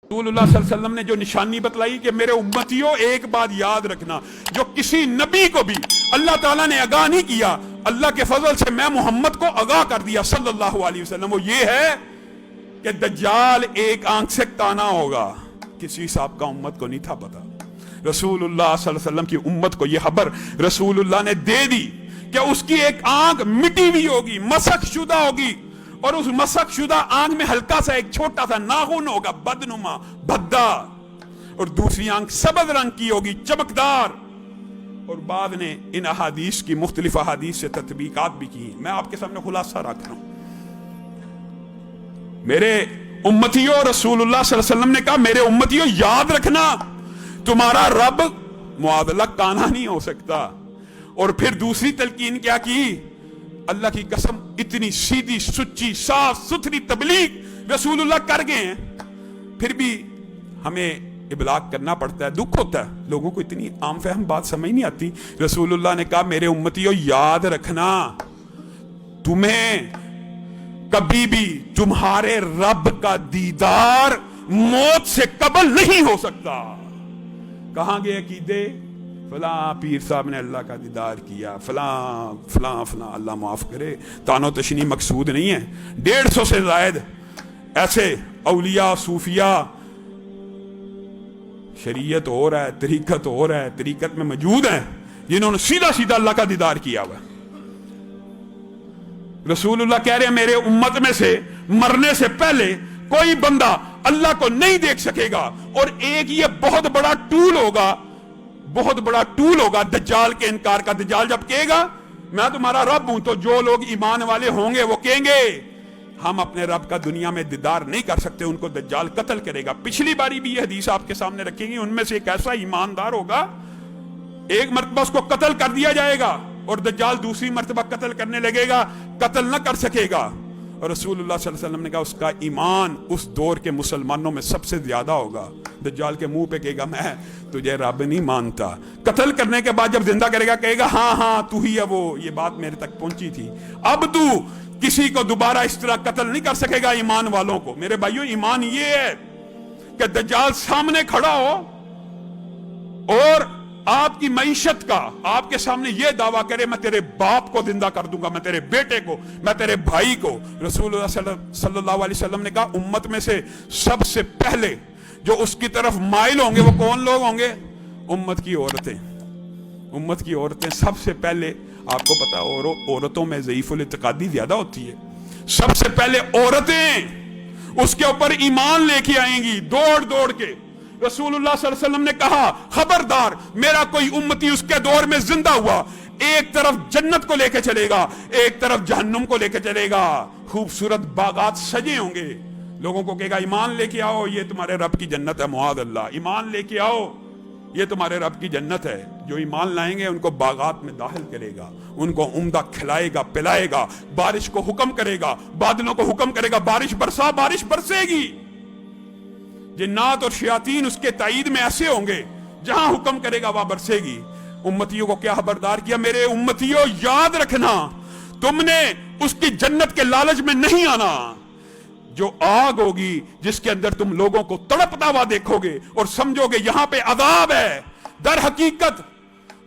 रसूलुल्लाह सल्लल्लाहु अलैहि वसल्लम ने जो निशानी बतलाई कि मेरे उम्मतियों एक बात याद रखना, जो किसी नबी को भी अल्लाह ताला ने आगाह नहीं किया, अल्लाह के फजल से मैं मोहम्मद को आगाह कर दिया सल्लल्लाहु अलैहि वसल्लम, वो ये है कि दज्जाल एक आंख से काना होगा। किसी साहब का उम्मत को नहीं था पता, रसूलुल्लाह सल्लल्लाहु अलैहि वसल्लम की उम्मत को यह खबर रसूलुल्लाह ने दे दी कि उसकी एक आंख मिटी हुई होगी, मसक शुदा होगी, और उस मसक शुदा आंख में हल्का सा एक छोटा सा नाखून होगा बदनुमा भद्दा, और दूसरी आंख सबज रंग की होगी चमकदार। और बाद ने इन अहादीस की मुख्तलिफ अहादीस से तत्बीकात भी की। मैं आपके सामने खुलासा रख रहा हूं, मेरे उम्मतियों, रसूलुल्लाह सल्लल्लाहु अलैहि वसल्लम ने कहा मेरे उम्मतियों याद रखना तुम्हारा रब मुआदला काना नहीं हो सकता। और फिर दूसरी तलकीन क्या की, अल्लाह की कसम इतनी सीधी सुच्ची साफ सुथरी तबलीग रसूलुल्लाह कर गए हैं, फिर भी हमें इबलाग करना पड़ता है, दुख होता है, लोगों को इतनी आम फहम बात समझ नहीं आती। रसूलुल्लाह ने कहा मेरे उम्मतियों याद रखना तुम्हें कभी भी तुम्हारे रब का दीदार मौत से कबल नहीं हो सकता। कहां गए अकीदे, फला पीर साहब ने अल्लाह का दीदार किया, फला फला फला, अल्लाह माफ करे, तानो तशनी मकसूद नहीं है। 150 से जायद ऐसे औलिया सूफिया, शरीयत हो रहा है, तरीकत हो रहा है, तरीकत में मौजूद है जिन्होंने सीधा सीधा अल्लाह का दीदार किया हुआ। रसूलुल्लाह कह रहे हैं मेरे उम्मत में से मरने से पहले कोई बंदा अल्लाह को नहीं देख सकेगा, और एक ये बहुत बड़ा टूल होगा, बहुत बड़ा टूल होगा दज्जाल के इनकार का। दज्जाल जब कहेगा मैं तुम्हारा रब हूं, तो जो लोग ईमान वाले होंगे वो कहेंगे हम अपने रब का दुनिया में दीदार नहीं कर सकते, उनको दज्जाल कत्ल करेगा। पिछली बारी भी यह हदीस आपके सामने रखेंगे, उनमें से एक ऐसा ईमानदार होगा, एक मर्तबा उसको कत्ल कर दिया जाएगा और दज्जाल दूसरी मर्तबा कत्ल करने लगेगा, कत्ल न कर सकेगा। और रसूलुल्लाह सल्लल्लाहु अलैहि वसल्लम ने कहा उसका ईमान उस दौर के मुसलमानों में सबसे ज्यादा होगा। दज्जाल के मुंह पे कहेगा मैं तुझे रब नहीं मानता, कत्ल करने के बाद जब जिंदा करेगा कहेगा हाँ हाँ तू ही है वो, ये बात मेरे तक पहुंची थी, अब तू किसी को दोबारा इस तरह कत्ल नहीं कर सकेगा ईमान वालों को। मेरे भाइयों, ईमान ये है कि दज्जाल सामने खड़ा हो और आपकी मईशत का आपके सामने यह दावा करे मैं तेरे बाप को जिंदा कर दूंगा, मैं तेरे बेटे को, मैं तेरे भाई को। रसूलुल्लाह सल्लल्लाहु अलैहि वसल्लम ने कहा उम्मत में से सबसे पहले जो उसकी तरफ माइल होंगे वो कौन लोग होंगे? उम्मत की औरतें। उम्मत की औरतें सबसे पहले, आपको पता है औरतों में ज़ईफुल इत्तिकादी ज्यादा होती है, सबसे पहले औरतें उसके ऊपर ईमान लेके आएंगी दौड़ दौड़ के। रसूलुल्लाह सल्लल्लाहु अलैहि वसल्लम ने कहा खबरदार मेरा कोई उम्मती उसके दौर में जिंदा हुआ एक तरफ जन्नत को लेके चलेगा, एक तरफ जहन्नुम को लेके चलेगा। खूबसूरत बागात सजे होंगे, लोगों को कहेगा ईमान लेके आओ ये तुम्हारे रब की जन्नत है, मुआद अल्लाह, ईमान लेके आओ ये तुम्हारे रब की जन्नत है। जो ईमान लाएंगे उनको बागात में दाखिल करेगा, उनको उम्दा खिलाएगा पिलाएगा, बारिश को हुक्म करेगा, बादलों को हुक्म करेगा बारिश बरसा, बारिश बरसेगी। जिन्नात और शयातीन उसके ताईद में ऐसे होंगे जहां हुक्म करेगा वहां बरसेगी। उम्मतियों को क्या खबरदार किया, मेरे उम्मतियों याद रखना तुमने उसकी जन्नत के लालच में नहीं आना, जो आग होगी जिसके अंदर तुम लोगों को तड़पता हुआ देखोगे और समझोगे यहां पे अजाब है, दर हकीकत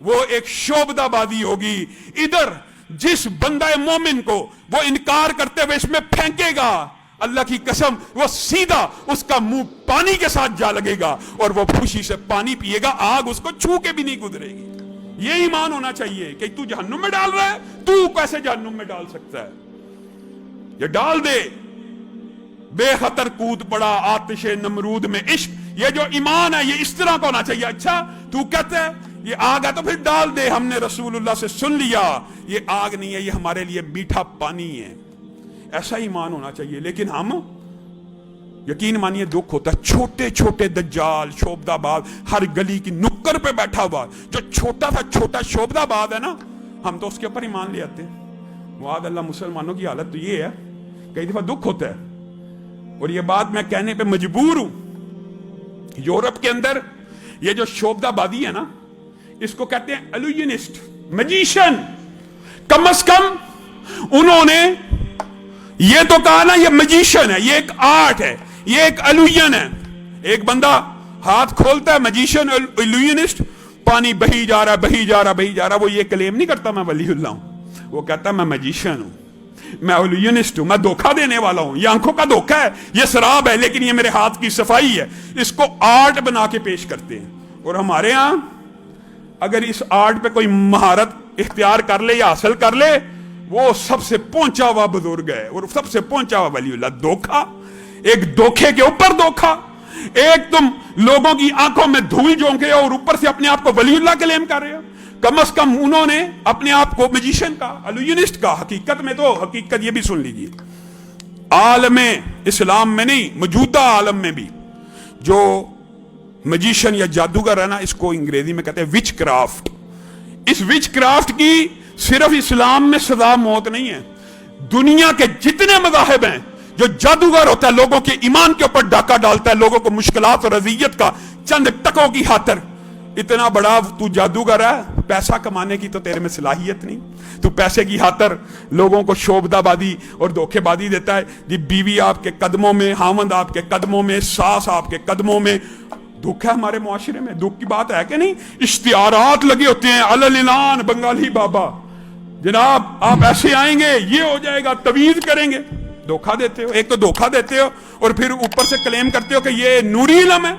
वो एक शोबदाबादी होगी। इधर जिस बंदा मोमिन को वो इनकार करते हुए इसमें फेंकेगा, अल्लाह की कसम वो सीधा उसका मुंह पानी के साथ जा लगेगा और वो खुशी से पानी पिएगा, आग उसको छू के भी नहीं गुजरेगी। ये ईमान होना चाहिए कि तू जहन्नुम में डाल रहा है, तू कैसे जहन्नुम में डाल सकता है? ये डाल दे, बेखतर कूद पड़ा आतिशे नमरूद में इश्क। ये जो ईमान है ये इस तरह का होना चाहिए। अच्छा तू कहते है ये आग है तो फिर डाल दे, हमने रसूलुल्लाह से सुन लिया ये आग नहीं है, ये हमारे लिए मीठा पानी है, ऐसा ईमान होना चाहिए। लेकिन हम यकीन मानिए दुख होता है, छोटे छोटे दज्जाल शोबदाबाद हर गली की नुक्कड़ पे बैठा हुआ, जो छोटा सा छोटा शोबदाबाद है ना, हम तो उसके ऊपर ईमान ले आते हैं। मुआद अल्लाह, मुसलमानों की हालत तो ये है, कई दफा दुख होता है और ये बात मैं कहने पे मजबूर हूं। यूरोप के अंदर ये जो शोबदाबादी है ना, इसको कहते हैं एल्यूजनिस्ट, मैजिशियन। कम अज कम उन्होंने ये तो कहा ना ये मैजिशियन है, ये एक आर्ट है, ये एक एल्यूजन है, ایک بندہ ہاتھ کھولتا ہے میجیشین الویونسٹ, پانی بہی جا رہا بہی جا رہا بہی جا رہا, وہ یہ کلیم نہیں کرتا میں ولی اللہ ہوں, وہ کہتا میں میجیشین ہوں, میں الویونسٹ ہوں, میں دھوکہ دینے والا ہوں, یہ آنکھوں کا دھوکہ ہے, یہ شراب ہے, لیکن یہ میرے ہاتھ کی صفائی ہے. اس کو آرٹ بنا کے پیش کرتے ہیں. اور ہمارے ہاں اگر اس آرٹ پہ کوئی مہارت اختیار کر لے یا حاصل کر لے, وہ سب سے پہنچا ہوا بزرگ ہے اور سب سے پہنچا ہوا ولی اللہ. دھوکہ, ایک دھوکے کے اوپر دھوکہ, ایک تم لوگوں کی آنکھوں میں دھول جھونک رہے ہو اور اوپر سے اپنے آپ کو ولی اللہ کلیم کر رہے ہو. کم از کم انہوں نے اپنے آپ کو میجیشین کا, الویونسٹ کا. حقیقت میں تو حقیقت یہ بھی سن لیجیے, عالم اسلام میں نہیں, موجودہ عالم میں بھی جو میجیشین یا جادوگر ہے نا, اس کو انگریزی میں کہتے ہیں وچ کرافٹ. اس وچ کرافٹ کی صرف اسلام میں سزا موت نہیں ہے. دنیا کے جتنے مذاہب ہیں, جو جادوگر ہوتا ہے لوگوں کے ایمان کے اوپر ڈاکہ ڈالتا ہے, لوگوں کو مشکلات اور اذیت کا چند ٹکوں کی خاطر, اتنا بڑا تو جادوگر ہے, پیسہ کمانے کی تو تیرے میں صلاحیت نہیں, تو پیسے کی خاطر لوگوں کو شوبدہ بازی اور دھوکے بازی دیتا ہے. جی بیوی آپ کے قدموں میں, خاوند آپ کے قدموں میں, ساس آپ کے قدموں میں. دکھ ہے ہمارے معاشرے میں, دکھ کی بات ہے کہ نہیں؟ اشتہارات لگے ہوتے ہیں, علن بنگالی بابا, جناب آپ ایسے آئیں گے یہ ہو جائے گا, تویز کریں گے. دھوکہ دیتے ہو, ایک تو دھوکہ دیتے ہو اور پھر اوپر سے کلیم کرتے ہو کہ یہ نوری علم ہے.